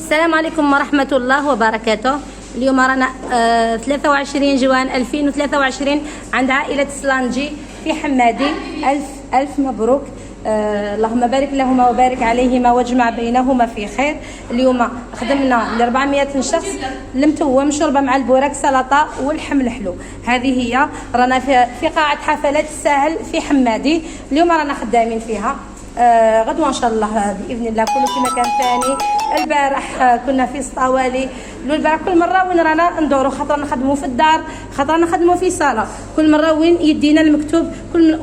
السلام عليكم ورحمة الله وبركاته. اليوم رانا 23 جوان 2023 عند عائلة سلانجي في حمادي. ألف مبروك. اللهم بارك لهما وبارك عليهما واجمع بينهما في خير. اليوم خدمنا ل 400 شخص، المتوم شوربه مع البوراك سلطه واللحم الحلو. هذه هي رانا في قاعه حفلات الساهل في حمادي. اليوم رانا خدامين فيها. غدوه ان شاء الله باذن الله كله في مكان ثاني. البارح كنا في سطاوالي. البارح كل مره وين رانا ندوروا، خاطر نخدموا في الدار، خاطر نخدموا في صاله، كل مره وين يدينا المكتوب،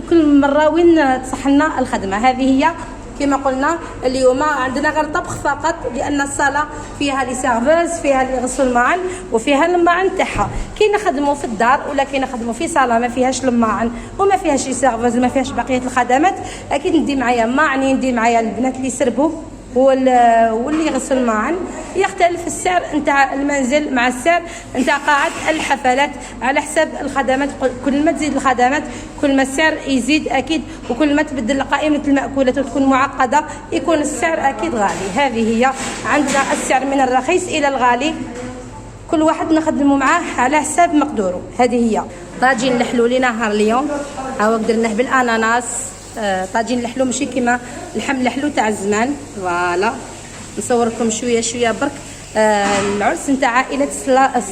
كل مره وين تصح لنا الخدمه. هذه هي كما قلنا. اليوم عندنا غير طبخ فقط، لان الصاله فيها لي سيرفوز، فيها اللي يغسلوا الماعن وفيها الماعن تاعها. كي نخدموا في الدار ولا كي نخدموا في صاله ما فيهاش الماعن وما فيهاش لي سيرفوز، ما فيهاش بقيه الخدمات، اكيد ندي معايا ماعني، ندي معايا البنات اللي يسربوا واللي يغسل الماعن. يختلف السعر نتاع المنزل مع السعر نتاع قاعه الحفلات على حساب الخدمات. كل ما تزيد الخدمات كل ما السعر يزيد اكيد، وكل ما تبدل قائمه المأكولات وتكون معقده يكون السعر اكيد غالي. هذه هي عندنا السعر من الرخيص الى الغالي، كل واحد نخدموا معاه على حساب مقدوره. هذه هي طاجين الحلو لنهار اليوم، هاو درناه بالاناناس. طاجين الحلو ماشي كيما اللحم الحلو تاع الزمان. فوالا نصور لكم شويه برك. العرس نتاع عائله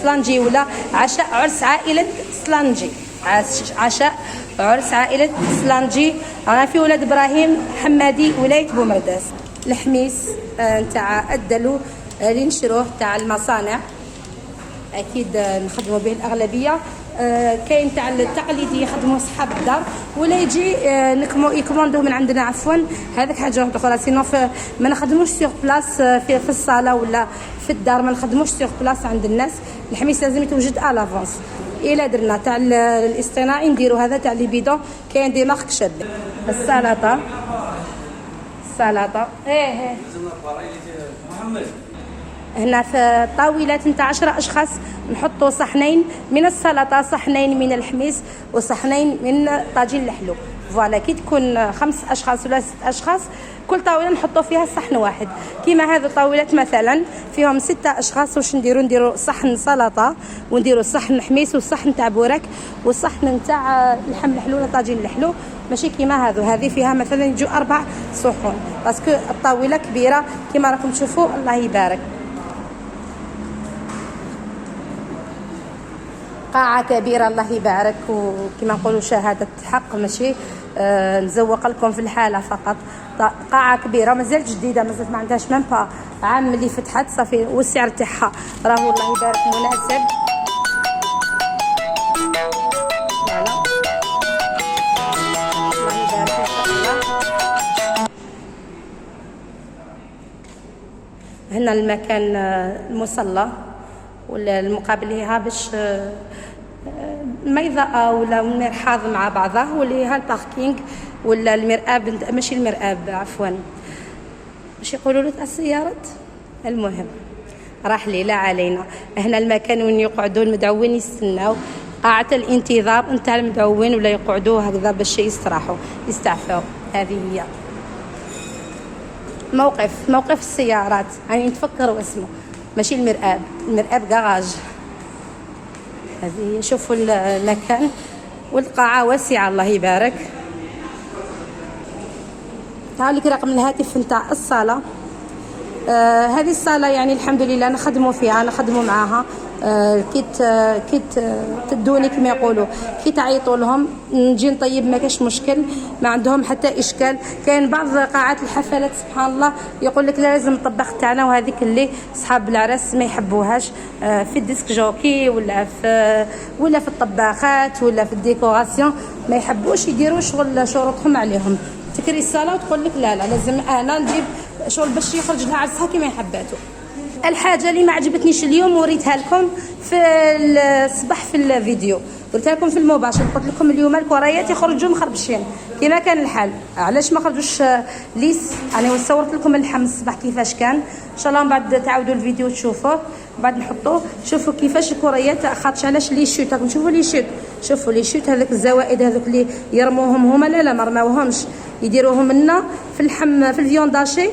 سلانجي ولا عشاء عرس عائله سلانجي، عشاء عرس عائله سلانجي. رانا في ولاد ابراهيم حمادي ولايه بومرداس. الحميس نتاع الدلو اللي نشروه تاع المصانع، اكيد نخدموا به الاغلبيه. كاين تاع التقليدي يخدموا صحاب الدار ولا يجي يكوموندوه من عندنا. عفوا هذاك حاجه اخرى. سينو ما نخدموش سيغ بلاص في الصاله ولا في الدار، ما نخدموش سيغ بلاص عند الناس. الحميس لازم يتوجد الافونس. الا درنا تاع الاصطناعي نديروا هذا تاع لي بيدون. كاين دي مارك شاد. السلطه ايه محمد. هنا في طاولات نتاع 10 اشخاص نحطوا صحنين من السلطه، صحنين من الحميس، وصحنين من طاجين الحلو. فوالا كي تكون 5 اشخاص ولا 6 اشخاص كل طاوله نحطوا فيها صحن واحد. كيما هذه الطاولات مثلا فيهم 6 اشخاص، واش نديروا صحن سلطه، ونديروا صحن حميس وصحن تاع بوراك وصحن نتاع اللحم الحلو ولا طاجين الحلو. ماشي كيما هذه فيها مثلا يجوا 4 صحون، باسكو الطاوله كبيره كيما راكم تشوفوا. الله يبارك. قاعة كبيرة الله يبارك، وكما نقولوا شهادة حق، ماشي نزوق لكم في الحالة فقط. قاعة كبيرة مازال جديدة، مازال ما عندهاش ميم با عام اللي فتحت صافي، والسعر تاعها راهو الله يبارك مناسب. الله يبارك ان شاء الله. هنا المكان المصلى ولا المقابل ليها باش الميضاء ولا المرحاض مع بعضها، واللي ها الباركينغ ولا المرآب، ماشي المرآب عفوا، باش يقولوا له تاع السيارات. المهم راح لي لا علينا. هنا المكان وين يقعدوا المدعوين يستناو، قاعة الانتظار نتاع المدعوين ولا يقعدوا هكذا باش يستراحوا يستعفوا. هذه هي موقف السيارات، يعني تفكروا اسمه ماشي المرآب كراج. هذه شوفوا المكان والقاعة واسعة الله يبارك. تعال لك رقم الهاتف نتاع الصالة. هذه الصالة يعني الحمد لله نخدموا فيها، نخدموا معاها. كيت تدوني كما يقولوا، كي تعيطوا لهم نجي نطيب، ما كاش مشكل، ما عندهم حتى اشكال. كاين بعض قاعات الحفلات سبحان الله يقول لك لا لازم الطباخ تاعنا، وهذيك اللي صحاب العرس ما يحبوهاش. في الديسك جوكي ولا في الطباخات ولا في الديكوراسيون ما يحبوش يديروا شروطهم عليهم. تكري الصاله وتقول لك لا لازم انا نجيب شغل باش يخرج لها عرسها كما يحباتو. الحاجه اللي ما عجبتنيش اليوم وريتها لكم في الصباح في الفيديو، وريتها لكم في المباشر. قلت لكم اليوم الكوريات يخرجوا مخربشين كما كان الحال. علاش ما خرجوش ليس؟ انا صورت لكم اللحم الصباح كيفاش كان. ان شاء الله من بعد تعاودوا الفيديو تشوفوه، بعد نحطوه شوفوا كيفاش الكوريات. خاطش علاش لي شوت، راكم تشوفوا لي شوت هذوك الزوائد هذوك اللي يرموهم هما، لا ما رماوهمش، يديروهم لنا في اللحم في الفيونداشي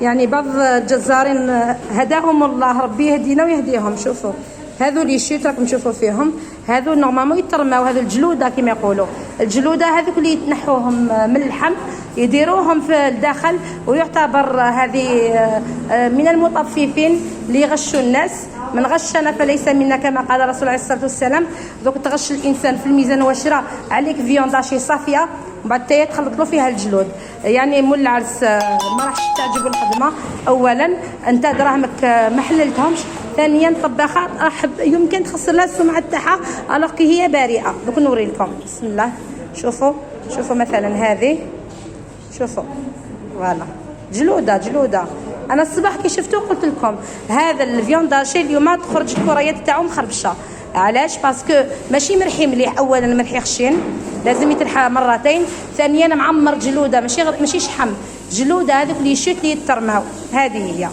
يعني بعض الجزارين هداهم الله، ربي يهدينا ويهديهم. شوفوا هذو لي شيت راكم تشوفوا فيهم، هذو نورمالمون يترماو، هذو الجلوده كما يقولوا، الجلوده هذوك اللي يتنحوهم من اللحم يديروهم في الداخل، ويعتبر هذه من المطففين اللي يغشوا الناس. من غشنا فليس منا كما قال الرسول عليه الصلاه والسلام. دوك تغش الانسان في الميزان والشراء عليك فيونداشي صافيه وبعد تاهي تخلط له فيها الجلود. يعني مول العرس ما راحش تعجبو الخدمه. اولا انت دراهمك ما حللتهمش، ثانيا طباخه راح يمكن تخسر لها السمعه تاعها الوغ كي هي بريئه. دوك نوري لكم بسم الله. شوفوا مثلا هذه، شوفوا فوالا جلوده. انا الصباح كي شفتو قلت لكم هذا الفيونداشي اليوم تخرج الكريات تاعو مخربشه. علاش؟ باسكو ماشي مرحي مليح، اولا المرحي خشين لازم يتنحى مرتين، ثانيا معمر جلوده، ماشي شحم، جلوده هذوك اللي يشوت اللي يترماو، هذه هي.